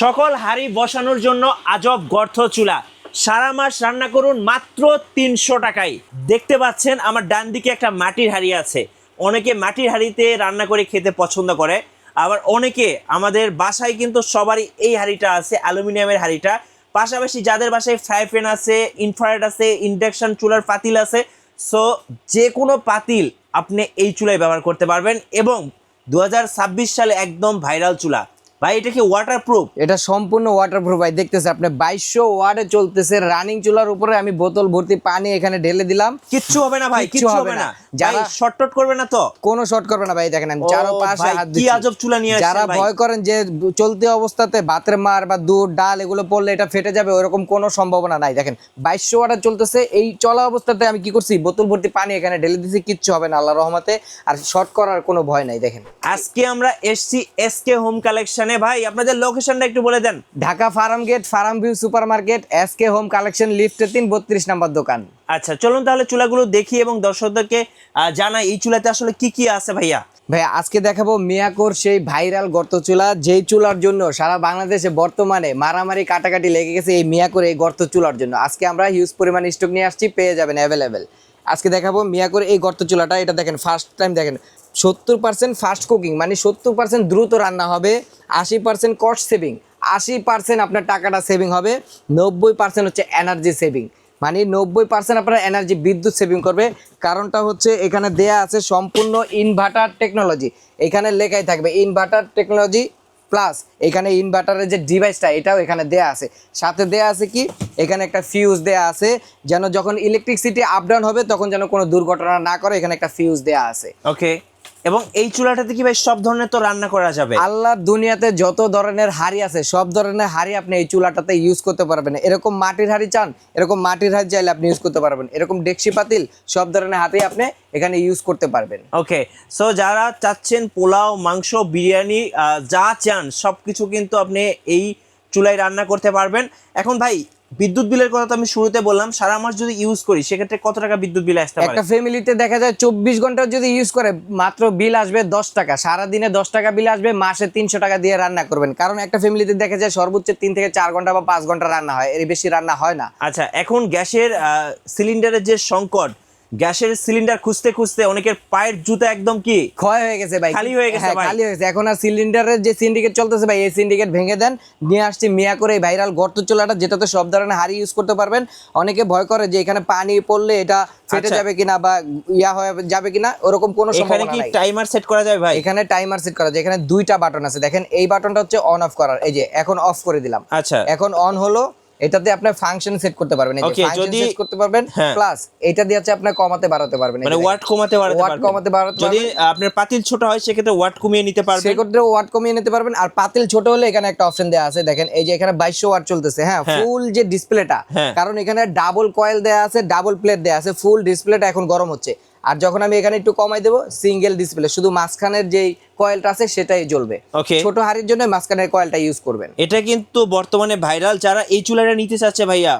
সকল হাঁড়ি বসানোর জন্য আজব গর্ত চুলা, সারা মাস রান্না করুন মাত্র 300 টাকায়। দেখতে পাচ্ছেন আমার ডান দিকে একটা মাটির হাঁড়ি আছে। অনেকে মাটির হাঁড়িতে রান্না করে খেতে পছন্দ করে, আবার অনেকে আমাদের বাসায় কিন্তু সবারই এই হাঁড়িটা আছে, অ্যালুমিনিয়ামের হাঁড়িটা। পাশাপাশি যাদের বাসায় ফ্রাই প্যান আছে, ইনফ্রারেড আছে, ইন্ডাকশন চুলার পাতিল আছে, সো যে কোনো পাতিল আপনি এই চুলায় ব্যবহার করতে পারবেন। এবং 2026 সালে একদম ভাইরাল চুলা। ভাই এটা কি ওয়াটারপ্রুফ? এটা সম্পূর্ণ ওয়াটারপ্রুফ ভাই। দেখতেছে আপনি 2200 ওয়াটে চলতেছে রানিং চুলার উপরে। আমি বোতল ভর্তি পানি এখানে ঢেলে দিলাম, কিচ্ছু হবে না ভাই, কিচ্ছু হবে না। যারা শর্টট করবে না তো? কোনো শর্ট করবে না ভাই। দেখেন আমি চারপাশে হাত দিচ্ছি। কি আজব চুলা নিয়ে আসছেন যারা ভাই। ভয় করেন যে চলতি অবস্থাতে ভাতের মার বা দুধ ডাল এগুলো পড়লে এটা ফেটে যাবে, ওরকম কোনো সম্ভাবনা নাই। দেখেন 2200 ওয়াটে চলতেছে। এই চলা অবস্থাতে আমি কি করছি, বোতল ভর্তি পানি এখানে ঢেলে দিছি, কিচ্ছু হবে না আল্লাহর রহমতে। আর শর্ট করার কোনো ভয় নাই। দেখেন আজকে আমরা এসছি এসকে হোম কালেকশনে। ভাই আপনাদের লোকেশনটা একটু বলে দেন। Dhaka Farm Gate, Farm View Super Market, SK Home Collection, লিফটে 3, 32 নম্বর দোকান। আচ্ছা চলুন তাহলে চুলাগুলো দেখি এবং দর্শকদেরকে জানাই এই চুলাতে আসলে কি কি আছে। ভাইয়া আজকে দেখাবো মিয়াকোর সেই ভাইরাল গর্ত চুলা, যেই চুলার জন্য সারা বাংলাদেশে বর্তমানে মারামারি কাটাকাটি লেগে গেছে এই মিয়াকোর এই গর্ত চুলার জন্য। আজকে আমরা হিউজ পরিমাণ স্টক নিয়ে আসছি, পেয়ে যাবেন অ্যাভেলেবেল। আজকে দেখাবো মিয়াকোর এই গর্ত চুলাটা। এটা দেখেন ফার্স্ট টাইম, দেখেন 70% ফাস্ট কুকিং, মানে 70% দ্রুত রান্না হবে, 80% কস্ট সেভিং, 80% আপনার টাকাটা সেভিং হবে, 90% হচ্ছে এনার্জি সেভিং, মানে 90% আপনার এনার্জি বিদ্যুৎ সেভিং করবে। কারণটা হচ্ছে এখানে দেয়া আছে সম্পূর্ণ ইনভার্টার টেকনোলজি। এখানে লেখাই থাকবে ইনভার্টার টেকনোলজি প্লাস। এখানে ইনভার্টারের যে ডিভাইসটা এটাও এখানে দেয়া আছে। সাথে দেয়া আছে কি, এখানে একটা ফিউজ দেয়া আছে, যেন যখন ইলেকট্রিসিটি আপ ডাউন হবে তখন যেন কোনো দুর্ঘটনা না করে, এখানে একটা ফিউজ দেয়া আছে। ওকে। এবং এই চুলাটাতে কি ভাই সব ধরনের তো রান্না করা যাবে? আল্লাহর দুনিয়াতে যত ধরনের হাঁড়ি আছে সব ধরনের হাঁড়ি আপনি এই চুলাটাতে ইউজ করতে পারবেন। এরকম মাটির হাঁড়ি চান, এরকম মাটির হাঁড়ি চাইলে আপনি ইউজ করতে পারবেন। এরকম ডেকচি পাতিল সব ধরনের হাঁড়ি আপনি এখানে ইউজ করতে পারবেন। ওকে, সো যারা চাচ্ছেন পোলাও, মাংস, বিরিয়ানি যা চান সবকিছু কিন্তু আপনি এই চুলায় রান্না করতে পারবেন। এখন ভাই বিদ্যুৎ বিলের কথা তো আমি শুরুতে বললাম, সারা মাস যদি ইউজ করি সেক্ষেত্রে কত টাকা বিদ্যুৎ বিল আসতে পারে? একটা ফ্যামিলিতে দেখা যায় 24 ঘন্টা যদি ইউজ করে মাত্র বিল আসবে 10 টাকা। সারা দিনে 10 টাকা বিল আসবে, মাসে 300 টাকা দিয়ে রান্না করবেন। কারণ একটা ফ্যামিলিতে দেখা যায় সর্বোচ্চ 3 থেকে 4 ঘন্টা বা 5 ঘন্টা রান্না হয়, এর বেশি রান্না হয় না। আচ্ছা, এখন গ্যাসের সিলিন্ডারের যে সংকট, গ্যাসের সিলিন্ডার খুঁজতে খুঁজতে অনেকের পায়ের জুতা একদম কি ক্ষয় হয়ে গেছে ভাই, খালি হয়ে গেছে ভাই। খালি হয়ে গেছে। এখন আর সিলিন্ডারের যে সিন্ডিকেট চলতেছে ভাই, এই সিন্ডিকেট ভেঙে দেন, নিয়ে আসছি মিয়াকোর এই ভাইরাল গর্ত চুলাটা, যেটাতে সব ধরনের হাঁড়ি ইউজ করতে পারবেন। অনেকে ভয় করে যে এখানে পানি পড়লে এটা ফেটে যাবে কিনা বা ইয়া হয়ে যাবে কিনা, ওরকম কোনো সম্ভাবনা নাই। এখানে কি টাইমার সেট করা যায় ভাই? এখানে টাইমার সেট করা যায়। এখানে 2টা বাটন আছে। দেখেন এই বাটনটা হচ্ছে অন অফ করার, এই যে এখন অফ করে দিলাম। আচ্ছা, এখন অন হলো। এটাতে আপনি ফাংশন সেট করতে পারবেন, এই যে ফাংশন সেট করতে পারবেন, প্লাস এটা দিয়ে হচ্ছে আপনি কমাতে বাড়াতে পারবেন, মানে ওয়াট কমাতে বাড়াতে পারবেন। ওয়াট কমাতে বাড়াতে যদি আপনার পাতিল ছোট হয় সেক্ষেত্রে ওয়াট কমিয়ে নিতে পারবেন, সেক্ষেত্রে ওয়াট কমিয়ে নিতে পারবেন। আর পাতিল ছোট হলে এখানে একটা অপশন দেয়া আছে, দেখেন এই যে এখানে 2200 ওয়াট চলতেছে, হ্যাঁ ফুল যে ডিসপ্লেটা, কারণ এখানে ডাবল কয়েল দেয়া আছে, ডাবল প্লেট দেয়া আছে, ফুল ডিসপ্লেটা এখন গরম হচ্ছে। আর যখন আমি এখানে একটু কমাই দেবো, সিঙ্গেল ডিসপ্লে, শুধু মাঝখানের যেই কয়েলটা আছে সেটাই জ্বলবে। ছোট হাড়ির জন্য মাঝখানের কয়েলটা ইউজ করবেন। এটা কিন্তু বর্তমানে ভাইরাল। যারা এই চুলাটা নিতে চাচ্ছে ভাইয়া,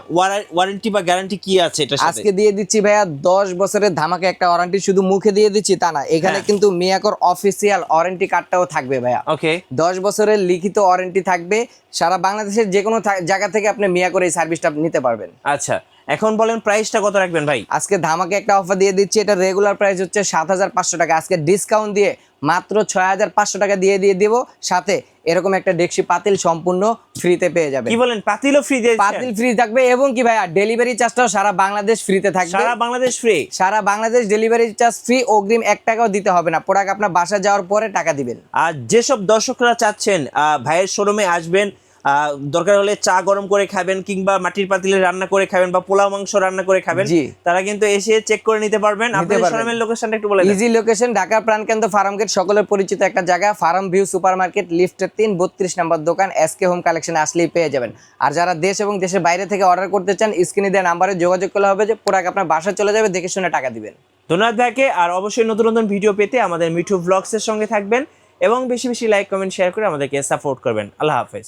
ওয়ারেন্টি বা গ্যারান্টি কি আছে এটা? আজকে দিয়ে দিচ্ছি ভাইয়া 10 বছরের ধামাকা একটা ওয়ারেন্টি। শুধু মুখে দিয়ে দিচ্ছি তা না, এখানে কিন্তু মিয়াকোর অফিসিয়াল ওয়ারেন্টি কার্ডটাও থাকবে ভাইয়া। ওকে, 10 বছরের লিখিত ওয়ারেন্টি থাকবে। সারা বাংলাদেশের যে কোনো জায়গা থেকে আপনি মিয়াকোর এই সার্ভিসটা নিতে পারবেন। আচ্ছা, এখন বলেন প্রাইসটা কত রাখবেন ভাই? আজকে ধামাকে একটা অফার দিয়ে দিচ্ছি। এটা রেগুলার প্রাইস হচ্ছে 7500 টাকা, আজকে ডিসকাউন্ট দিয়ে মাত্র 6500 টাকা দিয়ে দিব। সাথে এরকম একটা ডেকচি পাতিল সম্পূর্ণ ফ্রিতে পেয়ে যাবেন। কি বলেন, পাতিলও ফ্রি দিয়েছেন? পাতিল ফ্রি থাকবে, এবং কি ভাইয়া ডেলিভারি চার্জটাও সারা বাংলাদেশ ফ্রিতে থাকবে। সারা বাংলাদেশ ফ্রি? সারা বাংলাদেশ ডেলিভারি চার্জ ফ্রি, অগ্রিম 1 টাকাও দিতে হবে না। প্রোডাক্ট আপনার বাসা যাওয়ার পরে টাকা দিবেন। আর যেসব দর্শকরা চাচ্ছেন ভাইয়ের শোরুমে আসবেন, দরকার হলে চা গরম করে খাবেন, কিংবা মাটির পাতিলে রান্না করে খাবেন, বা পোলাও মাংস রান্না করে খাবেন, তারা কিন্তু এসে চেক করে নিতে পারবেন। আপনাদের শোরুমের লোকেশনটা একটু বলে দেন। ইজি লোকেশন, ঢাকা প্রাণকেন্দ্র ফার্ম গেট, সকলের পরিচিত একটা জায়গা, ফার্ম ভিউ সুপার মার্কেট, লিফটে 3, 32 নম্বর দোকান। এসকে হোম কালেকশনে আসলেই পেয়ে যাবেন। আর যারা দেশ এবং দেশের বাইরে থেকে অর্ডার করতে চান, স্ক্রিনে দেওয়া নাম্বারে যোগাযোগ করলে হবে, যে প্রোডাক্ট আপনার বাসায় চলে যাবে, দেখে শুনে টাকা দিবেন। ধন্যবাদ ভাইকে। আর অবশ্যই নতুন নতুন ভিডিও পেতে আমাদের মিঠু ব্লগসের সঙ্গে থাকবেন এবং বেশি বেশি লাইক, কমেন্ট, শেয়ার করে আমাদেরকে সাপোর্ট করবেন। আল্লাহ হাফেজ।